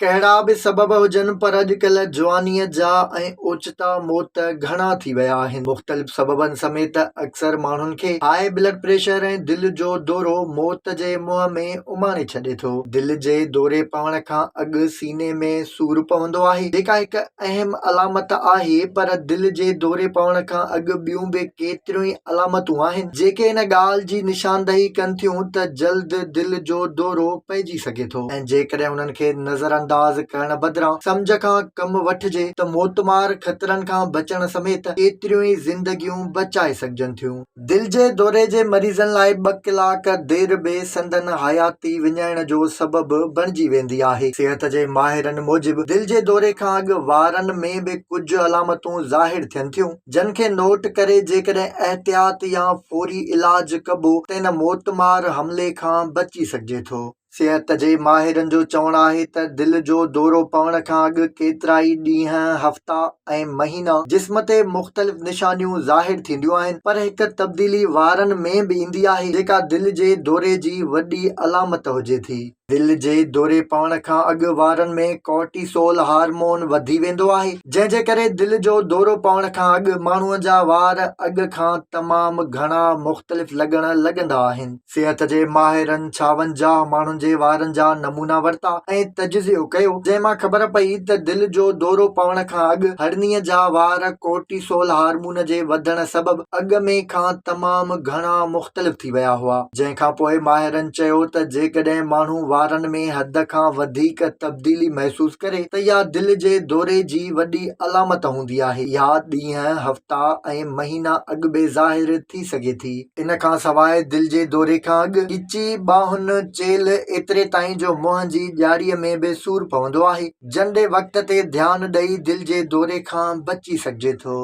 कहिड़ा बि सबब हुजनि पर अॼुकल्ह जवानीअ जा ऐं ओचिता मौत घणा थी विया आहिनि। मुख़्तलिफ़ सबबनि समेत अक्सर माण्हुनि खे हाई ब्लड प्रेशर ऐं दिलि जो दौरो मौत जे मुंहं में उमाणे छॾे थो। दिलि जे दौरे पवण खां अॻु सीने में सूरु पवंदो आहे, जेका हिकु अहम अलामत आहे, पर दिलि जे दौरे पवण खां अॻु ॿियूं बि केतिरियूं ई अलामतूं आहिनि जेके इन ॻाल्हि जी निशानदही कनि थियूं त जल्द दिलि जो दौरो पइजी सघे थो। ऐं जेकॾहिं उन्हनि खे नज़र अंदाज़ करण बदिरां सम्झ खां कमु वठिजे त मौतमार ख़तरनि खां बचण समेत केतिरियूं ई ज़िंदगियूं बचाए सघजनि थियूं। दिलि जे दौरे जे मरीज़नि लाइ 2 कलाक देरि बि संदन हयाती विञाइण जो सबबु बणिजी वेंदी आहे। सिहत जे माहिरनि मूजिबि दिलि जे दौरे खां अॻु वारनि में बि कुझु अलामतूं ज़ाहिर थियनि थियूं, जिन खे नोट करे जेकॾहिं एहतियात या फौरी इलाज कबो त इन मौतमार हमले खां बची सघिजे थो। सिहत जे माहिरनि जो चवणु आहे त दिलि जो दौरो पवण खां अॻु केतिरा ई ॾींहं, हफ़्ता ऐं महीना जिस्म ते मुख़्तलिफ़ निशानियूं ज़ाहिर थींदियूं आहिनि, पर हिकु तब्दीली वारनि में बि ईंदी आहे जेका दिलि जे दौरे जी वॾी अलामत हुजे थी। दिलि जे दौरे पवण खां अॻु वारनि में कोर्टिसोल हार्मोन वधी वेंदो आहे, जंहिंजे करे दिलि जो दौरो पवण खां अॻु माण्हूअ जा वार अॻु खां तमामु घणा मुख़्तलिफ़ लॻण लॻंदा आहिनि। सिहत जे माहिरनि 56 माण्हुनि जे वारनि जा नमूना वरिता ऐं तजज़ियो कयो, जंहिंमां ख़बर पई त दिलि जो दौरो पवण खां अॻु हर्नीअ जा वार कोर्टिसोल हार्मोन जे वधण सबबि अॻु में खां तमामु घणा मुख़्तलिफ़ थी विया हुआ। जंहिंखां पोइ माहिरनि चयो त जेकॾहिं माण्हू वारनि में हद खां वधीक तब्दीली महसूस करे त इहा दिलि जे दौरे जी वॾी अलामत हूंदी आहे। इहा ॾींहं, हफ़्ता ऐं महीना अॻु बि ज़ाहिर थी सघे थी। इन खां सवाइ दिलि जे दौरे खां अॻु ॻिची, ॿाहुनि, चेल्हि, एतिरे ताईं जो मुंहं जी ॼारीअ में बि सूरु पवंदो आहे, जंहिं वक़्त ते ध्यानु ॾेई दिलि जे दौरे खां बची सघिजे थो।